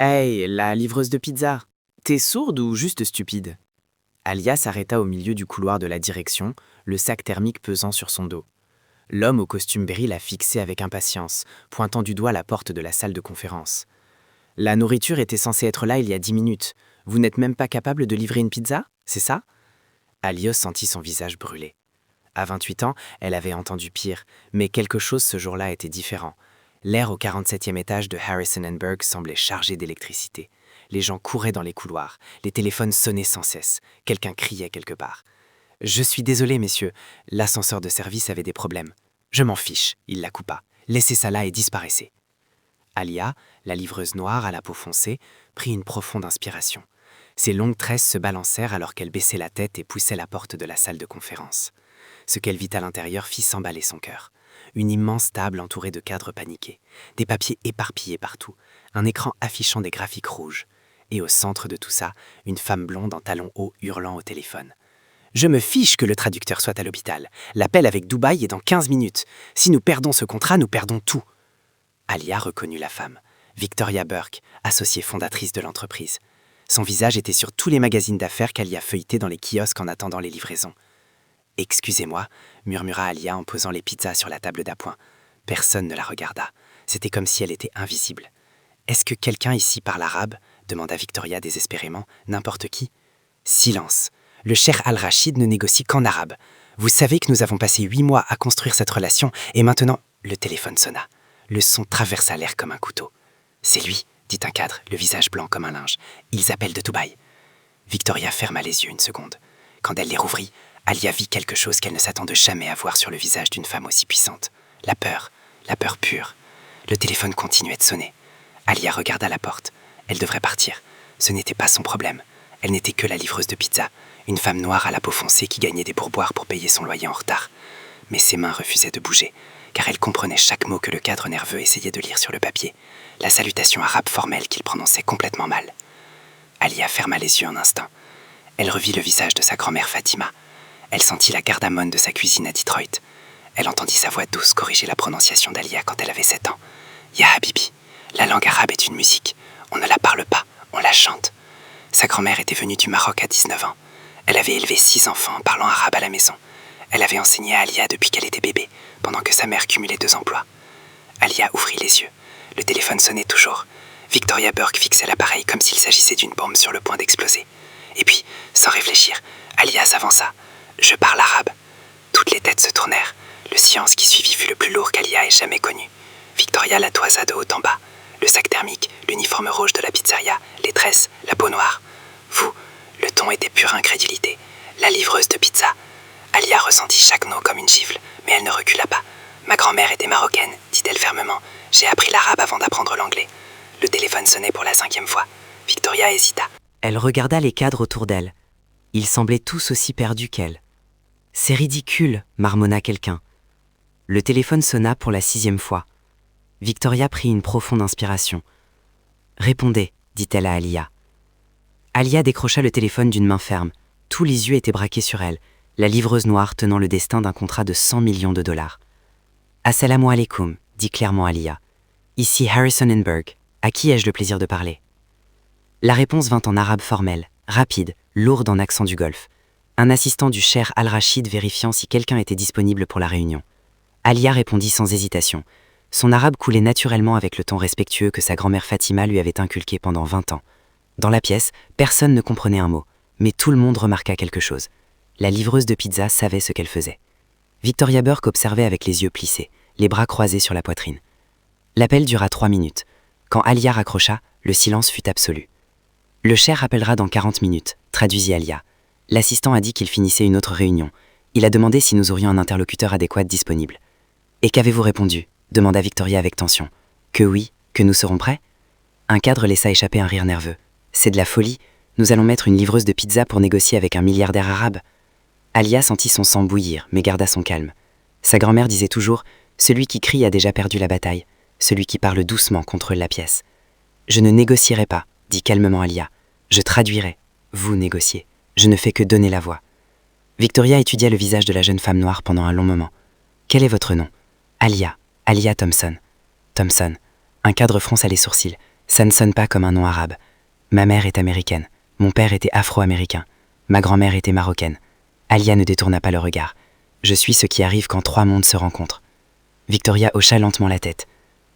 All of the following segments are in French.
Hey, la livreuse de pizza, t'es sourde ou juste stupide? Alia s'arrêta au milieu du couloir de la direction, le sac thermique pesant sur son dos. L'homme au costume gris la fixait avec impatience, pointant du doigt la porte de la salle de conférence. La nourriture était censée être là il y a 10 minutes. Vous n'êtes même pas capable de livrer une pizza? C'est ça? Alios sentit son visage brûler. À 28 ans, elle avait entendu pire, mais quelque chose ce jour-là était différent. L'air au 47e étage de Harrison & Berg semblait chargé d'électricité. Les gens couraient dans les couloirs, les téléphones sonnaient sans cesse, quelqu'un criait quelque part. « Je suis désolé, messieurs, l'ascenseur de service avait des problèmes. »« Je m'en fiche », il la coupa. « Laissez ça là et disparaissez. » Alia, la livreuse noire à la peau foncée, prit une profonde inspiration. Ses longues tresses se balancèrent alors qu'elle baissait la tête et poussait la porte de la salle de conférence. Ce qu'elle vit à l'intérieur fit s'emballer son cœur. Une immense table entourée de cadres paniqués, des papiers éparpillés partout, un écran affichant des graphiques rouges. Et au centre de tout ça, une femme blonde en talons hauts hurlant au téléphone. « Je me fiche que le traducteur soit à l'hôpital. L'appel avec Dubaï est dans 15 minutes. Si nous perdons ce contrat, nous perdons tout. » Alia reconnut la femme, Victoria Burke, associée fondatrice de l'entreprise. Son visage était sur tous les magazines d'affaires qu'Alia feuilletait dans les kiosques en attendant les livraisons. « Excusez-moi », murmura Alia en posant les pizzas sur la table d'appoint. Personne ne la regarda. C'était comme si elle était invisible. « Est-ce que quelqu'un ici parle arabe ?» demanda Victoria désespérément. « N'importe qui ?» Silence. Le cheikh Al-Rachid ne négocie qu'en arabe. Vous savez que nous avons passé 8 mois à construire cette relation et maintenant... Le téléphone sonna. Le son traversa l'air comme un couteau. « C'est lui », dit un cadre, le visage blanc comme un linge. « Ils appellent de Dubaï. » Victoria ferma les yeux une seconde. Quand elle les rouvrit, Alia vit quelque chose qu'elle ne s'attendait jamais à voir sur le visage d'une femme aussi puissante. La peur pure. Le téléphone continuait de sonner. Alia regarda la porte. Elle devrait partir. Ce n'était pas son problème. Elle n'était que la livreuse de pizza, une femme noire à la peau foncée qui gagnait des pourboires pour payer son loyer en retard. Mais ses mains refusaient de bouger, car elle comprenait chaque mot que le cadre nerveux essayait de lire sur le papier, la salutation arabe formelle qu'il prononçait complètement mal. Alia ferma les yeux un instant. Elle revit le visage de sa grand-mère Fatima. Elle sentit la cardamone de sa cuisine à Detroit. Elle entendit sa voix douce corriger la prononciation d'Alia quand elle avait 7 ans. « Ya Habibi, la langue arabe est une musique. On ne la parle pas, on la chante. » Sa grand-mère était venue du Maroc à 19 ans. Elle avait élevé 6 enfants en parlant arabe à la maison. Elle avait enseigné à Alia depuis qu'elle était bébé, pendant que sa mère cumulait 2 emplois. Alia ouvrit les yeux. Le téléphone sonnait toujours. Victoria Burke fixait l'appareil comme s'il s'agissait d'une bombe sur le point d'exploser. Et puis, sans réfléchir, Alia s'avança. « Je parle arabe. » Toutes les têtes se tournèrent. Le silence qui suivit fut le plus lourd qu'Alia ait jamais connu. Victoria la toisa de haut en bas. Le sac thermique, l'uniforme rouge de la pizzeria, les tresses, la peau noire. « Vous !» Le ton était pure incrédulité. La livreuse de pizza. Alia ressentit chaque mot comme une gifle, mais elle ne recula pas. « Ma grand-mère était marocaine, dit-elle fermement. J'ai appris l'arabe avant d'apprendre l'anglais. » Le téléphone sonnait pour la 5e fois. Victoria hésita. Elle regarda les cadres autour d'elle. Ils semblaient tous aussi perdus qu'elle. « C'est ridicule », marmonna quelqu'un. Le téléphone sonna pour la 6e fois. Victoria prit une profonde inspiration. « Répondez », dit-elle à Alia. Alia décrocha le téléphone d'une main ferme. Tous les yeux étaient braqués sur elle, la livreuse noire tenant le destin d'un contrat de 100 millions de dollars. « Assalamu alaikum », dit clairement Alia. « Ici Harrison & Berg. À qui ai-je le plaisir de parler ?» La réponse vint en arabe formel, rapide, lourde en accent du Golfe. Un assistant du cheikh Al-Rachid vérifiant si quelqu'un était disponible pour la réunion. Alia répondit sans hésitation. Son arabe coulait naturellement avec le ton respectueux que sa grand-mère Fatima lui avait inculqué pendant 20 ans. Dans la pièce, personne ne comprenait un mot, mais tout le monde remarqua quelque chose. La livreuse de pizza savait ce qu'elle faisait. Victoria Burke observait avec les yeux plissés, les bras croisés sur la poitrine. L'appel dura 3 minutes. Quand Alia raccrocha, le silence fut absolu. « Le cheikh rappellera dans 40 minutes », traduisit Alia. L'assistant a dit qu'il finissait une autre réunion. Il a demandé si nous aurions un interlocuteur adéquat disponible. « Et qu'avez-vous répondu ?» demanda Victoria avec tension. « Que oui, que nous serons prêts ?» Un cadre laissa échapper un rire nerveux. « C'est de la folie. Nous allons mettre une livreuse de pizza pour négocier avec un milliardaire arabe. » Alia sentit son sang bouillir, mais garda son calme. Sa grand-mère disait toujours « Celui qui crie a déjà perdu la bataille. Celui qui parle doucement contrôle la pièce. »« Je ne négocierai pas, » dit calmement Alia. « Je traduirai. Vous négociez. Je ne fais que donner la voix. » Victoria étudia le visage de la jeune femme noire pendant un long moment. « Quel est votre nom ?»« Alia. Alia Thompson. » « Thompson. » Un cadre fronça les sourcils. Ça ne sonne pas comme un nom arabe. Ma mère est américaine. Mon père était afro-américain. Ma grand-mère était marocaine. Alia ne détourna pas le regard. Je suis ce qui arrive quand 3 mondes se rencontrent. Victoria hocha lentement la tête.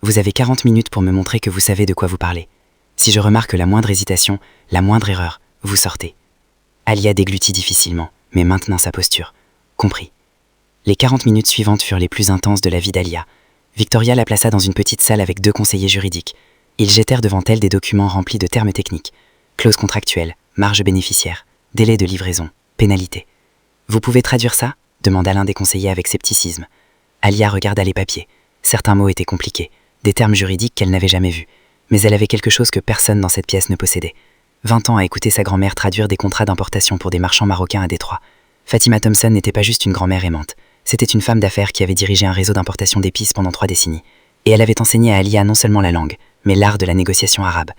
Vous avez 40 minutes pour me montrer que vous savez de quoi vous parlez. Si je remarque la moindre hésitation, la moindre erreur, vous sortez. Alia déglutit difficilement, mais maintenant sa posture. Compris. Les 40 minutes suivantes furent les plus intenses de la vie d'Alia. Victoria la plaça dans une petite salle avec 2 conseillers juridiques. Ils jetèrent devant elle des documents remplis de termes techniques. Clauses contractuelles, marge bénéficiaire, délai de livraison, pénalité. Vous pouvez traduire ça ? Demanda l'un des conseillers avec scepticisme. Alia regarda les papiers. Certains mots étaient compliqués, des termes juridiques qu'elle n'avait jamais vus. Mais elle avait quelque chose que personne dans cette pièce ne possédait. 20 ans à écouter sa grand-mère traduire des contrats d'importation pour des marchands marocains à Détroit. Fatima Thompson n'était pas juste une grand-mère aimante. C'était une femme d'affaires qui avait dirigé un réseau d'importation d'épices pendant 3 décennies. Et elle avait enseigné à Alia non seulement la langue, mais l'art de la négociation arabe.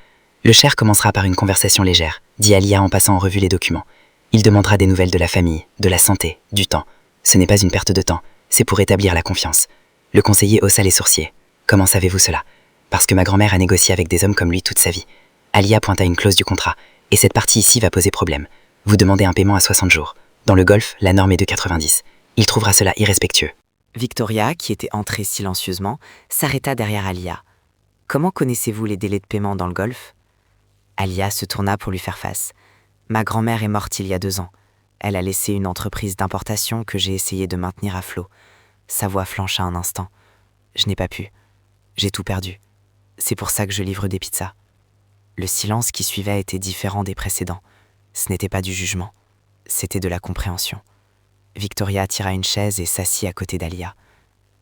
Le cher commencera par une conversation légère, dit Alia en passant en revue les documents. Il demandera des nouvelles de la famille, de la santé, du temps. Ce n'est pas une perte de temps, c'est pour établir la confiance. Le conseiller haussa les sourcils. Comment savez-vous cela ? Parce que ma grand-mère a négocié avec des hommes comme lui toute sa vie. Alia pointa une clause du contrat. Et cette partie ici va poser problème. Vous demandez un paiement à 60 jours. Dans le Golfe, la norme est de 90. Il trouvera cela irrespectueux. Victoria, qui était entrée silencieusement, s'arrêta derrière Alia. Comment connaissez-vous les délais de paiement dans le Golfe ? Alia se tourna pour lui faire face. Ma grand-mère est morte il y a 2 ans. Elle a laissé une entreprise d'importation que j'ai essayé de maintenir à flot. Sa voix flancha un instant. Je n'ai pas pu. J'ai tout perdu. C'est pour ça que je livre des pizzas. Le silence qui suivait était différent des précédents. Ce n'était pas du jugement. C'était de la compréhension. Victoria tira une chaise et s'assit à côté d'Alia.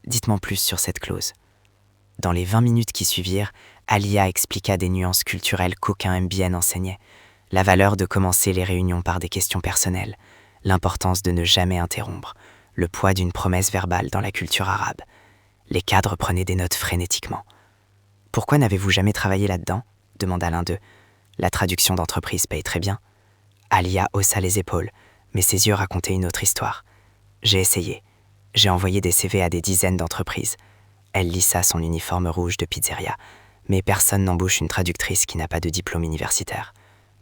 Dites-moi plus sur cette clause. Dans les 20 minutes qui suivirent, Alia expliqua des nuances culturelles qu'aucun MBN enseignait. La valeur de commencer les réunions par des questions personnelles, l'importance de ne jamais interrompre, le poids d'une promesse verbale dans la culture arabe. Les cadres prenaient des notes frénétiquement. « Pourquoi n'avez-vous jamais travaillé là-dedans » demanda l'un d'eux. « La traduction d'entreprise paye très bien. » Alia haussa les épaules, mais ses yeux racontaient une autre histoire. « J'ai essayé. J'ai envoyé des CV à des dizaines d'entreprises. » Elle lissa son uniforme rouge de pizzeria. « Mais personne n'embauche une traductrice qui n'a pas de diplôme universitaire.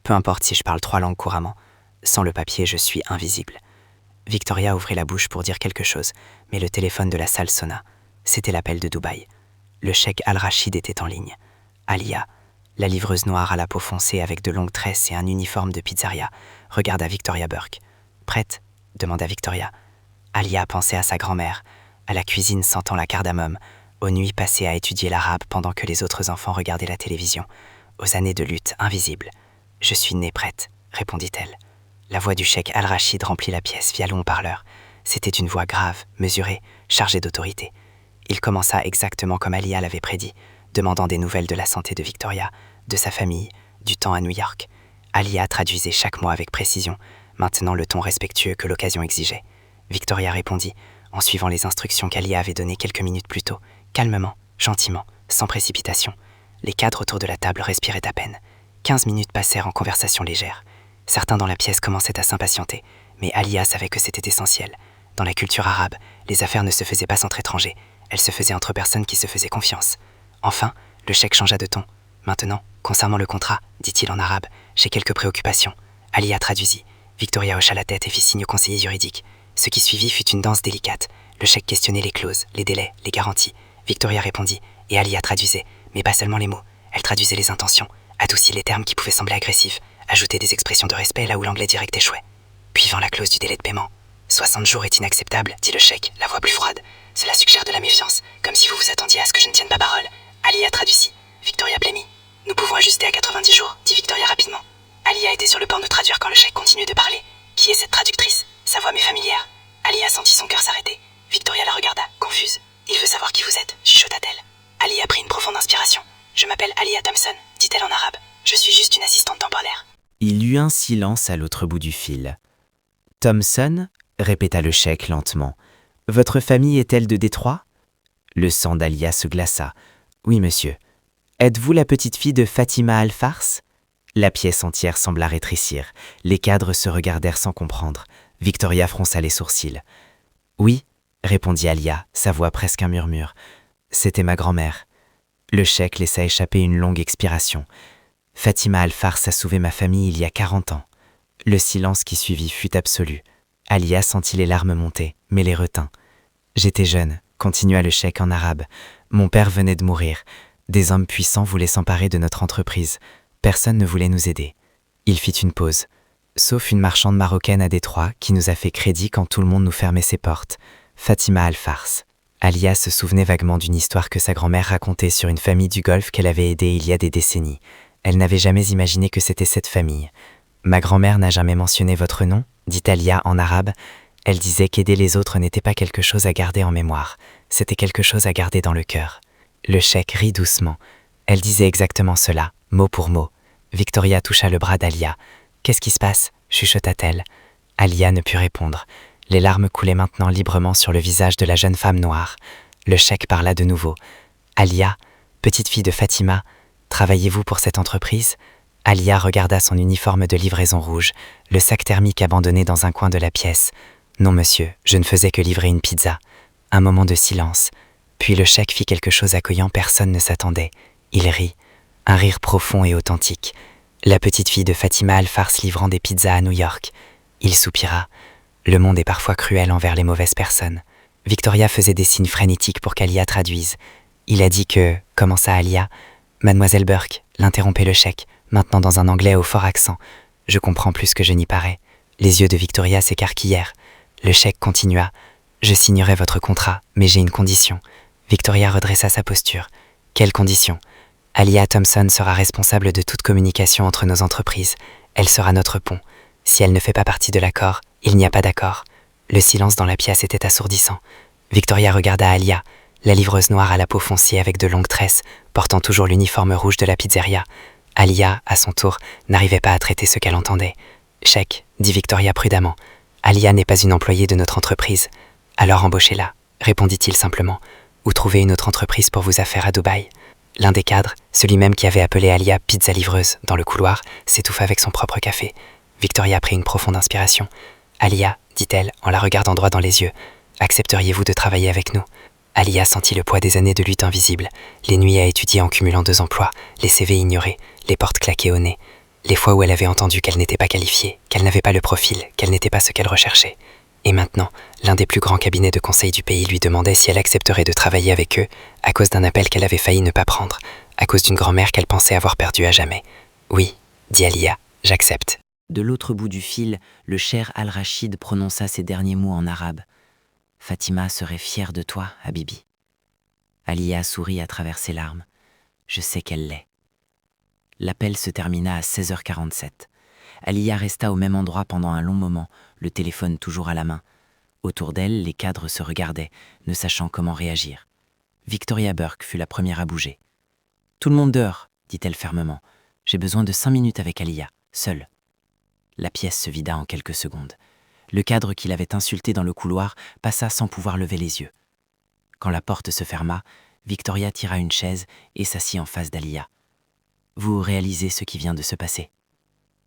Peu importe si je parle 3 langues couramment. Sans le papier, je suis invisible. » Victoria ouvrit la bouche pour dire quelque chose, mais le téléphone de la salle sonna. C'était l'appel de Dubaï. Le cheikh Al-Rachid était en ligne. Alia, la livreuse noire à la peau foncée avec de longues tresses et un uniforme de pizzeria, regarda Victoria Burke. « Prête ?» demanda Victoria. Alia pensait à sa grand-mère, à la cuisine sentant la cardamome, aux nuits passées à étudier l'arabe pendant que les autres enfants regardaient la télévision, aux années de lutte invisible. « Je suis née prête », répondit-elle. La voix du cheikh Al-Rachid remplit la pièce via le haut-parleur. C'était une voix grave, mesurée, chargée d'autorité. Il commença exactement comme Alia l'avait prédit, demandant des nouvelles de la santé de Victoria, de sa famille, du temps à New York. Alia traduisait chaque mot avec précision, maintenant le ton respectueux que l'occasion exigeait. Victoria répondit, en suivant les instructions qu'Alia avait données quelques minutes plus tôt, calmement, gentiment, sans précipitation. Les cadres autour de la table respiraient à peine. 15 minutes passèrent en conversation légère. Certains dans la pièce commençaient à s'impatienter, mais Alia savait que c'était essentiel. Dans la culture arabe, les affaires ne se faisaient pas entre étrangers, elles se faisaient entre personnes qui se faisaient confiance. Enfin, le cheikh changea de ton. « Maintenant, concernant le contrat, dit-il en arabe, j'ai quelques préoccupations. » Alia traduisit. Victoria hocha la tête et fit signe au conseiller juridique. Ce qui suivit fut une danse délicate. Le cheikh questionnait les clauses, les délais, les garanties. Victoria répondit, et Alia traduisait, mais pas seulement les mots. Elle traduisait les intentions, adoucit les termes qui pouvaient sembler agressifs, ajoutait des expressions de respect là où l'anglais direct échouait. Puis vint la clause du délai de paiement. 60 jours est inacceptable, dit le cheikh, la voix plus froide. Cela suggère de la méfiance, comme si vous vous attendiez à ce que je ne tienne pas parole. Alia traduisit. Victoria blêmit. Nous pouvons ajuster à 90 jours, dit Victoria rapidement. Alia était sur le point de traduire quand le cheikh continuait de parler. Qui est cette traductrice ? Sa voix m'est familière. Alia sentit son cœur s'arrêter. Victoria la regarda, confuse. Il veut savoir qui vous êtes, chuchota-t-elle. Alia prit une profonde inspiration. Je m'appelle Alia Thompson, dit-elle en arabe. Je suis juste une assistante temporaire. Il y eut un silence à l'autre bout du fil. Thompson, répéta le cheikh lentement. Votre famille est-elle de Détroit ? Le sang d'Alia se glaça. Oui, monsieur. Êtes-vous la petite fille de Fatima Al-Fars ? La pièce entière sembla rétrécir. Les cadres se regardèrent sans comprendre. Victoria fronça les sourcils. Oui, répondit Alia, sa voix presque un murmure. C'était ma grand-mère. Le cheikh laissa échapper une longue expiration. Fatima Al-Fars a sauvé ma famille il y a 40 ans. Le silence qui suivit fut absolu. Alia sentit les larmes monter, mais les retint. J'étais jeune, continua le cheikh en arabe. Mon père venait de mourir. Des hommes puissants voulaient s'emparer de notre entreprise. Personne ne voulait nous aider. Il fit une pause. Sauf une marchande marocaine à Détroit qui nous a fait crédit quand tout le monde nous fermait ses portes. Fatima Al-Fars. Alia se souvenait vaguement d'une histoire que sa grand-mère racontait sur une famille du Golfe qu'elle avait aidée il y a des décennies. Elle n'avait jamais imaginé que c'était cette famille. « Ma grand-mère n'a jamais mentionné votre nom ?» dit Alia en arabe. Elle disait qu'aider les autres n'était pas quelque chose à garder en mémoire, c'était quelque chose à garder dans le cœur. Le cheikh rit doucement. Elle disait exactement cela, mot pour mot. Victoria toucha le bras d'Alia. « Qu'est-ce qui se passe ?» chuchota-t-elle. Alia ne put répondre. Les larmes coulaient maintenant librement sur le visage de la jeune femme noire. Le cheikh parla de nouveau. « Alia, petite fille de Fatima, travaillez-vous pour cette entreprise ?» Alia regarda son uniforme de livraison rouge, le sac thermique abandonné dans un coin de la pièce. « Non, monsieur, je ne faisais que livrer une pizza. » Un moment de silence. Puis le cheikh fit quelque chose à quoi personne ne s'attendait. Il rit. Un rire profond et authentique. La petite fille de Fatima Al-Fars livrant des pizzas à New York. Il soupira. Le monde est parfois cruel envers les mauvaises personnes. Victoria faisait des signes frénétiques pour qu'Alia traduise. Il a dit que, commença Alia, Mademoiselle Burke, l'interrompait le cheikh, maintenant dans un anglais au fort accent. Je comprends plus que je n'y parais. Les yeux de Victoria s'écarquillèrent. Le cheikh continua. Je signerai votre contrat, mais j'ai une condition. Victoria redressa sa posture. Quelle condition ? Alia Thompson sera responsable de toute communication entre nos entreprises. Elle sera notre pont. Si elle ne fait pas partie de l'accord, il n'y a pas d'accord. Le silence dans la pièce était assourdissant. Victoria regarda Alia, la livreuse noire à la peau foncée avec de longues tresses, portant toujours l'uniforme rouge de la pizzeria. Alia, à son tour, n'arrivait pas à traiter ce qu'elle entendait. « Cheikh, dit Victoria prudemment. Alia n'est pas une employée de notre entreprise. Alors embauchez-la, répondit-il simplement, ou trouvez une autre entreprise pour vos affaires à Dubaï. » L'un des cadres, celui même qui avait appelé Alia « pizza livreuse » dans le couloir, s'étouffa avec son propre café. Victoria prit une profonde inspiration. « Alia, dit-elle en la regardant droit dans les yeux, accepteriez-vous de travailler avec nous ?» Alia sentit le poids des années de lutte invisible, les nuits à étudier en cumulant 2 emplois, les CV ignorés, les portes claquées au nez, les fois où elle avait entendu qu'elle n'était pas qualifiée, qu'elle n'avait pas le profil, qu'elle n'était pas ce qu'elle recherchait. Et maintenant, l'un des plus grands cabinets de conseil du pays lui demandait si elle accepterait de travailler avec eux à cause d'un appel qu'elle avait failli ne pas prendre, à cause d'une grand-mère qu'elle pensait avoir perdue à jamais. « Oui, dit Alia, j'accepte. » De l'autre bout du fil, le cher Al-Rachid prononça ces derniers mots en arabe. « Fatima serait fière de toi, Habibi. » Alia sourit à travers ses larmes. « Je sais qu'elle l'est. » L'appel se termina à 16h47. Alia resta au même endroit pendant un long moment, le téléphone toujours à la main. Autour d'elle, les cadres se regardaient, ne sachant comment réagir. Victoria Burke fut la première à bouger. « Tout le monde dehors, dit-elle fermement. J'ai besoin de 5 minutes avec Alia, seule. » La pièce se vida en quelques secondes. Le cadre qui l'avait insulté dans le couloir passa sans pouvoir lever les yeux. Quand la porte se ferma, Victoria tira une chaise et s'assit en face d'Alia. « Vous réalisez ce qui vient de se passer ?»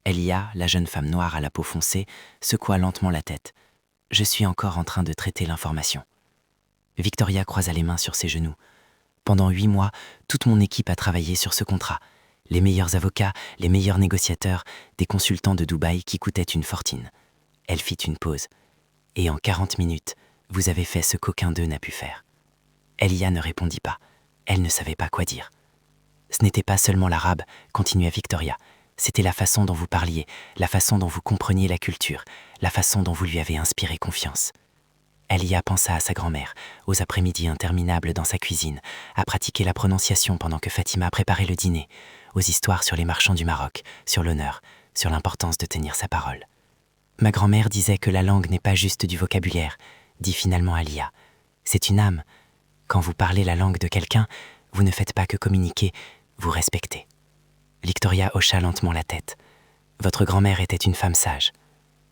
Alia, la jeune femme noire à la peau foncée, secoua lentement la tête. « Je suis encore en train de traiter l'information. » Victoria croisa les mains sur ses genoux. « Pendant 8 mois, toute mon équipe a travaillé sur ce contrat. Les meilleurs avocats, les meilleurs négociateurs, des consultants de Dubaï qui coûtaient une fortune. » Elle fit une pause. « Et en 40 minutes, vous avez fait ce qu'aucun d'eux n'a pu faire. » Alia ne répondit pas. Elle ne savait pas quoi dire. « Ce n'était pas seulement l'arabe, continua Victoria. C'était la façon dont vous parliez, la façon dont vous compreniez la culture, la façon dont vous lui avez inspiré confiance. » Alia pensa à sa grand-mère, aux après-midi interminables dans sa cuisine, à pratiquer la prononciation pendant que Fatima préparait le dîner, aux histoires sur les marchands du Maroc, sur l'honneur, sur l'importance de tenir sa parole. « Ma grand-mère disait que la langue n'est pas juste du vocabulaire, dit finalement Alia. C'est une âme. Quand vous parlez la langue de quelqu'un, vous ne faites pas que communiquer, vous respectez. » Victoria hocha lentement la tête. « Votre grand-mère était une femme sage.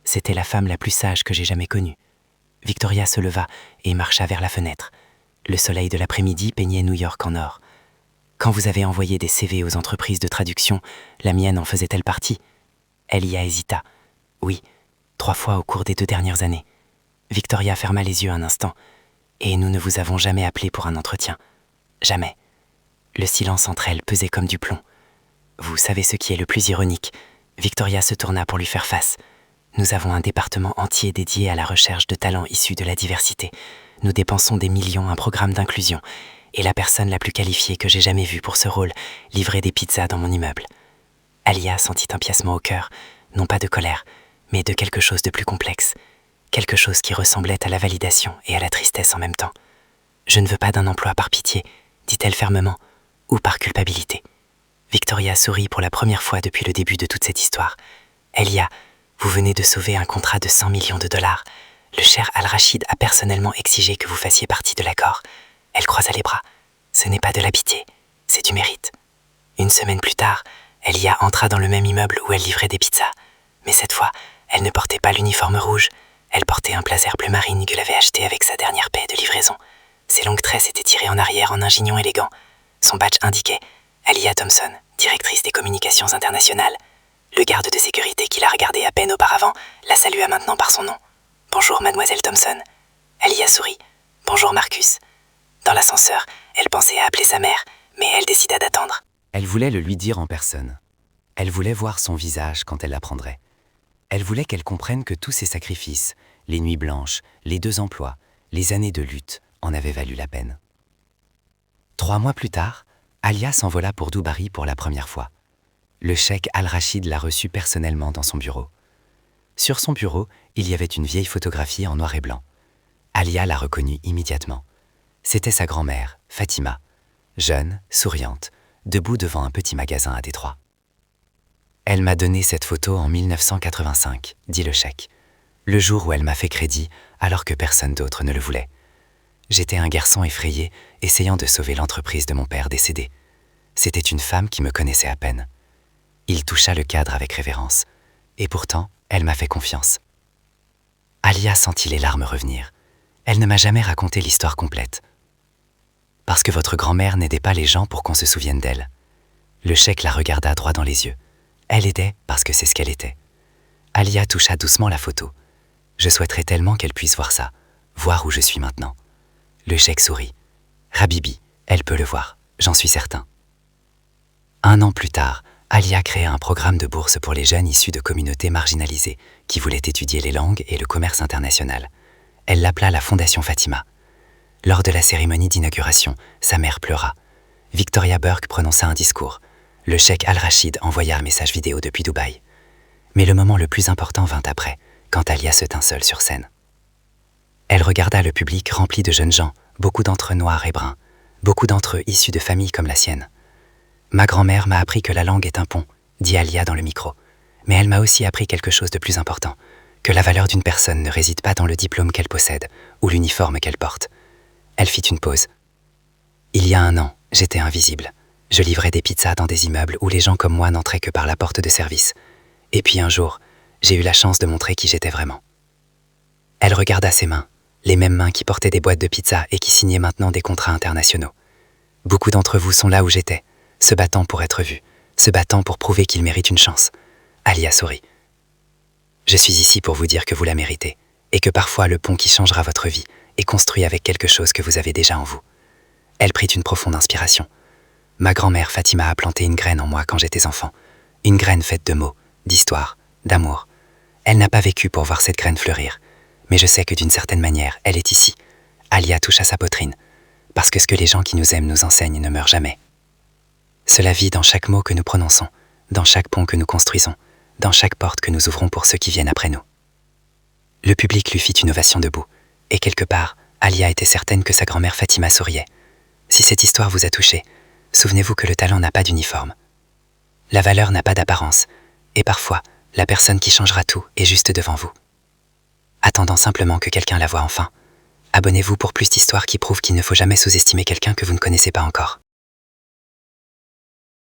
C'était la femme la plus sage que j'ai jamais connue. » Victoria se leva et marcha vers la fenêtre. Le soleil de l'après-midi peignait New York en or. « Quand vous avez envoyé des CV aux entreprises de traduction, la mienne en faisait-elle partie ?» Alia hésita. « Oui, 3 fois au cours des 2 dernières années. » Victoria ferma les yeux un instant. « Et nous ne vous avons jamais appelé pour un entretien. Jamais. » Le silence entre elles pesait comme du plomb. Vous savez ce qui est le plus ironique? Victoria se tourna pour lui faire face. Nous avons un département entier dédié à la recherche de talents issus de la diversité. Nous dépensons des millions à un programme d'inclusion. Et la personne la plus qualifiée que j'ai jamais vue pour ce rôle livrait des pizzas dans mon immeuble. Alia sentit un piassement au cœur, non pas de colère, mais de quelque chose de plus complexe. Quelque chose qui ressemblait à la validation et à la tristesse en même temps. « Je ne veux pas d'un emploi par pitié », dit-elle fermement, ou par culpabilité. Victoria sourit pour la première fois depuis le début de toute cette histoire. « Elia, vous venez de sauver un contrat de 100 millions de dollars. Le cher Al-Rachid a personnellement exigé que vous fassiez partie de l'accord. » Elle croisa les bras. « Ce n'est pas de la pitié, c'est du mérite. » Une semaine plus tard, Elia entra dans le même immeuble où elle livrait des pizzas. Mais cette fois, elle ne portait pas l'uniforme rouge. Elle portait un blazer bleu marine que l'avait acheté avec sa dernière paie de livraison. Ses longues tresses étaient tirées en arrière en un chignon élégant. Son badge indiquait « Alia Thompson, directrice des communications internationales ». Le garde de sécurité qui la regardait à peine auparavant la salua maintenant par son nom. « Bonjour, mademoiselle Thompson ». Alia sourit. « Bonjour, Marcus ». Dans l'ascenseur, elle pensait à appeler sa mère, mais elle décida d'attendre. Elle voulait le lui dire en personne. Elle voulait voir son visage quand elle l'apprendrait. Elle voulait qu'elle comprenne que tous ses sacrifices, les nuits blanches, les 2 emplois, les années de lutte, en avaient valu la peine. 3 mois plus tard, Alia s'envola pour Dubaï pour la première fois. Le cheikh Al-Rachid l'a reçue personnellement dans son bureau. Sur son bureau, il y avait une vieille photographie en noir et blanc. Alia la reconnut immédiatement. C'était sa grand-mère, Fatima, jeune, souriante, debout devant un petit magasin à Détroit. « Elle m'a donné cette photo en 1985, dit le cheikh, le jour où elle m'a fait crédit alors que personne d'autre ne le voulait. J'étais un garçon effrayé, essayant de sauver l'entreprise de mon père décédé. C'était une femme qui me connaissait à peine. Il toucha le cadre avec révérence, et pourtant, elle m'a fait confiance. » Alia sentit les larmes revenir. Elle ne m'a jamais raconté l'histoire complète. « Parce que votre grand-mère n'aidait pas les gens pour qu'on se souvienne d'elle. » Le cheikh la regarda droit dans les yeux. Elle aidait parce que c'est ce qu'elle était. Alia toucha doucement la photo. « Je souhaiterais tellement qu'elle puisse voir ça, voir où je suis maintenant. » Le cheikh sourit. « Rabibi, elle peut le voir, j'en suis certain. » 1 an plus tard, Alia créa un programme de bourse pour les jeunes issus de communautés marginalisées qui voulaient étudier les langues et le commerce international. Elle l'appela la Fondation Fatima. Lors de la cérémonie d'inauguration, sa mère pleura. Victoria Burke prononça un discours. Le cheikh Al-Rachid envoya un message vidéo depuis Dubaï. Mais le moment le plus important vint après, quand Alia se tint seule sur scène. Elle regarda le public rempli de jeunes gens, beaucoup d'entre eux noirs et bruns, beaucoup d'entre eux issus de familles comme la sienne. « Ma grand-mère m'a appris que la langue est un pont », dit Alia dans le micro. « Mais elle m'a aussi appris quelque chose de plus important, que la valeur d'une personne ne réside pas dans le diplôme qu'elle possède ou l'uniforme qu'elle porte. » Elle fit une pause. « Il y a 1 an, j'étais invisible. Je livrais des pizzas dans des immeubles où les gens comme moi n'entraient que par la porte de service. Et puis un jour, j'ai eu la chance de montrer qui j'étais vraiment. » Elle regarda ses mains, les mêmes mains qui portaient des boîtes de pizza et qui signaient maintenant des contrats internationaux. « Beaucoup d'entre vous sont là où j'étais, se battant pour être vus, se battant pour prouver qu'ils méritent une chance. » Alia sourit. « Je suis ici pour vous dire que vous la méritez, et que parfois le pont qui changera votre vie est construit avec quelque chose que vous avez déjà en vous. » Elle prit une profonde inspiration. « Ma grand-mère Fatima a planté une graine en moi quand j'étais enfant, une graine faite de mots, d'histoire, d'amour. Elle n'a pas vécu pour voir cette graine fleurir, mais je sais que d'une certaine manière, elle est ici. » Alia toucha sa poitrine, « parce que ce que les gens qui nous aiment nous enseignent ne meurt jamais. Cela vit dans chaque mot que nous prononçons, dans chaque pont que nous construisons, dans chaque porte que nous ouvrons pour ceux qui viennent après nous. » Le public lui fit une ovation debout, et quelque part, Alia était certaine que sa grand-mère Fatima souriait. Si cette histoire vous a touché, souvenez-vous que le talent n'a pas d'uniforme. La valeur n'a pas d'apparence, et parfois, la personne qui changera tout est juste devant vous. Attendant simplement que quelqu'un la voie enfin. Abonnez-vous pour plus d'histoires qui prouvent qu'il ne faut jamais sous-estimer quelqu'un que vous ne connaissez pas encore.